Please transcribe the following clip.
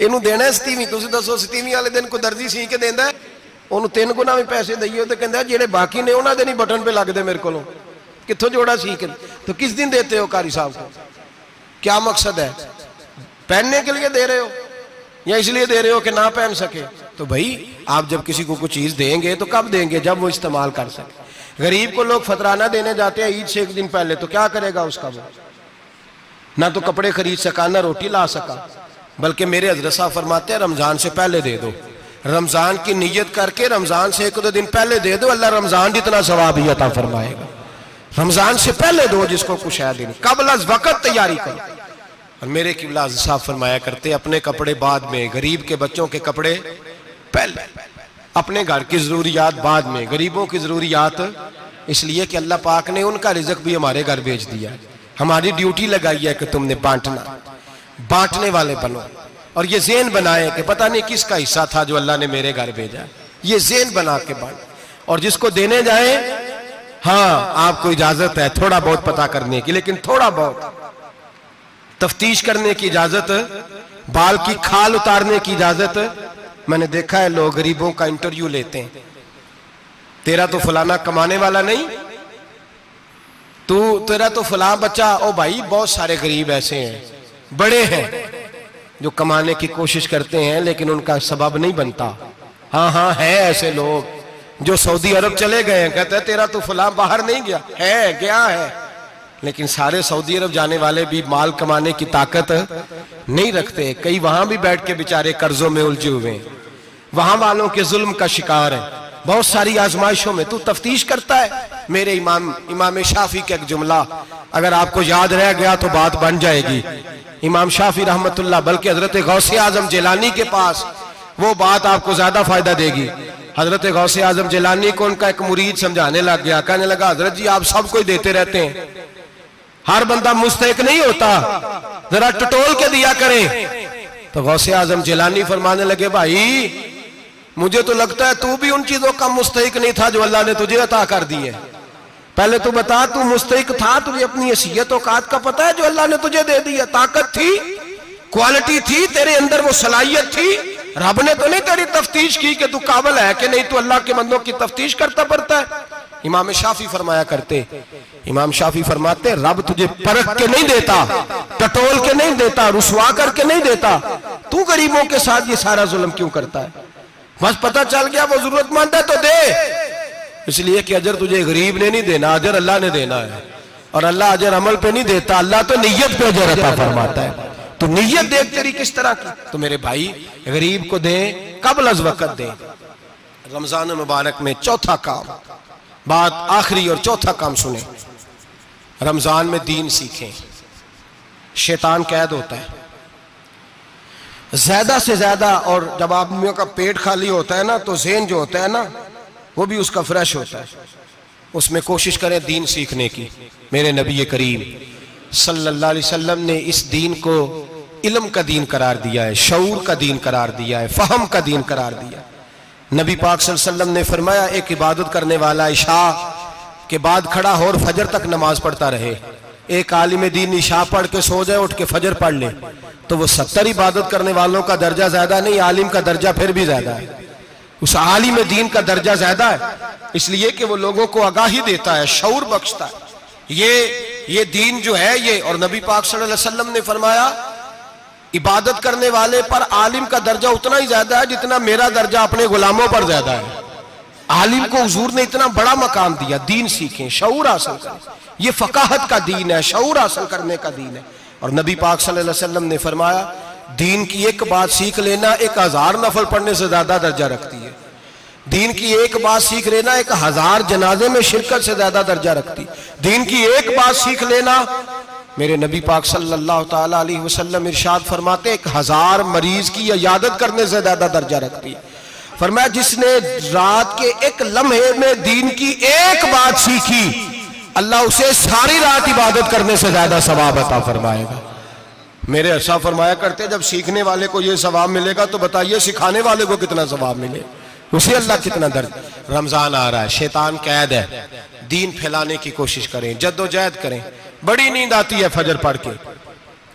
ਇਹਨੂੰ ਦੇਣਾ ਹੈ ਸਤੀਵੀਂ। ਤੁਸੀਂ ਦੱਸੋ ਸਤੀਵੀਂ ਵਾਲੇ ਦਿਨ ਕੋਈ ਦਰਜੀ ਸੀ ਕੇ ਦਿੰਦਾ ਹੈ? ਉਹਨੂੰ 3 ਗੁਣਾ ਵੀ ਪੈਸੇ ਦਈਏ ਤੇ ਕਹਿੰਦਾ ਜਿਹੜੇ ਬਾਕੀ ਨੇ ਉਹਨਾਂ ਦੇ ਨਹੀਂ ਬਟਨ पे ਲੱਗਦੇ ਮੇਰੇ ਕੋਲੋਂ, कित्थों जोड़ा सीख। तो किस दिन देते हो कारी साहब को? क्या मकसद है? पहनने के लिए दे रहे हो या इसलिए दे रहे हो कि ना पहन सके? तो भाई आप जब किसी को कुछ चीज देंगे तो कब देंगे? जब वो इस्तेमाल कर सके। गरीब को लोग फतराना देने जाते हैं ईद से 1 दिन पहले, तो क्या करेगा उसका वो? ना तो कपड़े खरीद सका ना रोटी ला सका। बल्कि मेरे हजरत साहब फरमाते हैं रमजान से पहले दे दो, रमजान की नीयत करके रमजान से 1-2 दिन पहले दे दो, अल्लाह रमजान जितना सवाब ही अता फरमाएगा। रमजान से पहले दो जिसको कुछ है दिन, कबल अज़ वक़्त तैयारी करो। और मेरे क़िबला साहब फरमाया करते अपने कपड़े बाद में, गरीब के बच्चों के कपड़े पहले, अपने घर की ज़रूरियात बाद में, गरीबों की ज़रूरियात इसलिए कि अल्लाह पाक ने उनका रिज़्क़ भी हमारे घर भेज दिया। हमारी ड्यूटी लगाई है कि तुमने बांटना, बांटने वाले बनो। और ये ज़हन बनाए कि पता नहीं किसका हिस्सा था जो अल्लाह ने मेरे घर भेजा, ये ज़हन बना के बांट। और जिसको देने जाए, हाँ आपको इजाजत है थोड़ा बहुत पता करने की, लेकिन थोड़ा बहुत तफ्तीश करने की इजाजत, बाल की खाल उतारने की इजाजत। मैंने देखा है लोग गरीबों का इंटरव्यू लेते हैं, तेरा तो फलाना कमाने वाला नहीं, तेरा तो फलां बच्चा। ओ भाई बहुत सारे गरीब ऐसे हैं, बड़े हैं जो कमाने की कोशिश करते हैं लेकिन उनका सबब नहीं बनता। हाँ हाँ है ऐसे लोग जो सऊदी अरब चले गए हैं, कहते हैं तेरा तो फलां बाहर नहीं गया है, गया है, लेकिन सारे सऊदी अरब जाने वाले भी माल कमाने की ताकत नहीं रखते। कई वहां भी बैठ के बेचारे कर्जों में उलझे हुए हैं, वहां वालों के जुल्म का शिकार है, बहुत सारी आजमाइशों में। तू तफ्तीश करता है। मेरे इमाम शाफी का एक जुमला अगर आपको याद रह गया तो बात बन जाएगी। इमाम शाफी रहमतुल्लाह, बल्कि हजरत गौसे आजम जिलानी के पास वो बात आपको ज्यादा फायदा देगी। हजरत गौसे आजम जिलानी को उनका एक मुरीद समझाने लग गया, कहने लगा हजरत जी आप सबको ही देते रहते हैं, हर बंदा मुस्तहिक नहीं होता, जरा टटोल के दिया करें। तो गौसे आजम जिलानी फरमाने लगे भाई मुझे तो लगता है तू भी उन चीजों का मुस्तहिक नहीं था जो अल्लाह ने तुझे अता कर दी है। पहले तू बता, तू मुस्तहिक था? तुझे अपनी हैसियत औकात का पता है जो अल्लाह ने तुझे दे दी है? ताकत थी, क्वालिटी थी, तेरे अंदर वो सलाहियत थी। रब ने तो नहीं तेरी तफ्तीश की कि तू काबिल है कि नहीं, तू अल्लाह के बंदों की तफ्तीश करता पड़ता है। इमाम शाफी फरमाया करते, इमाम शाफी फरमाते रब तुझे परख के नहीं देता, टटोल के नहीं देता, रुसवा करके नहीं देता। तू गरीबों के साथ ये सारा जुल्म क्यों करता है? बस पता चल गया वो जरूरतमंद है तो दे, इसलिए कि अजर तुझे गरीब ने नहीं देना, अजर अल्लाह ने देना है। और अल्लाह अजर अमल पे नहीं देता, अल्लाह तो नियत पे अजर अता फरमाता है। तो नियत देख तेरी किस तरह की। तो मेरे भाई गरीब को दें, कबल अज़ वक़्त दें। रमजान मुबारक में चौथा काम, बात आखिरी और चौथा काम सुने, रमजान में दीन सीखें। शैतान कैद होता है ज्यादा से ज्यादा, और जब आदमियों का पेट खाली होता है ना तो ज़हन जो होता है ना वो भी उसका फ्रेश होता है। उसमें कोशिश करें दीन सीखने की। मेरे नबी करीम सल्लल्लाहु अलैहि वसल्लम ने इस दीन को इल्म का दीन करार दिया है, शऊर का दीन करार दिया है, फहम का दीन करार दिया। नबी पाक सल्लल्लाहु अलैहि वसल्लम ने फरमाया एक इबादत करने वाला इशा के बाद खड़ा हो और फजर तक नमाज पढ़ता रहे। एक आलिम दीन इशा पढ़ के सो जाए, उठ के फजर पढ़ ले, तो वो 70 इबादत करने वालों का दर्जा ज्यादा नहीं, आलिम का दर्जा फिर भी ज्यादा है। उस आलिम दीन का दर्जा ज्यादा है, इसलिए कि वो लोगों को आगाही देता है, शऊर बख्शता है। ये दीन जो है ये, और नबी पाक सल्लल्लाहु अलैहि वसल्लम ने फरमाया इबादत करने वाले पर आलिम का दर्जा उतना ही ज्यादा है जितना मेरा दर्जा अपने गुलामों पर ज्यादा है। आलिम को हुजूर ने इतना बड़ा मकाम दिया। दीन सीखें, शऊर हासिल करें। ये फकाहत का दीन है, शऊर हासिल करने का दीन है। और नबी पाक सल्लल्लाहु अलैहि वसल्लम ने फरमाया दीन की एक बात सीख लेना 1000 नफल पढ़ने से ज्यादा दर्जा रखती है। दीन की एक बात सीख लेना 1000 जनाजे में शिरकत से ज्यादा दर्जा रखती। दीन की एक बात सीख लेना, मेरे नबी पाक सल्लल्लाहु ताला अलैहि वसल्लम इरशाद फरमाते 1000 मरीज की इयादत करने से ज्यादा दर्जा रखती है। फरमाया जिसने रात के एक लम्हे में दीन की एक बात सीखी, अल्लाह उसे सारी रात इबादत करने से ज्यादा सवाब अता फरमाएगा। मेरे अर्शा फरमाया करते जब सीखने वाले को ये सवाब मिलेगा तो बताइए सिखाने वाले को कितना सवाब मिले, उसे अल्लाह कितना दर्द। रमजान आ रहा है, शैतान कैद है, दीन फैलाने की कोशिश करें, जद्दोजहद करें। बड़ी नींद आती है फजर पढ़ के,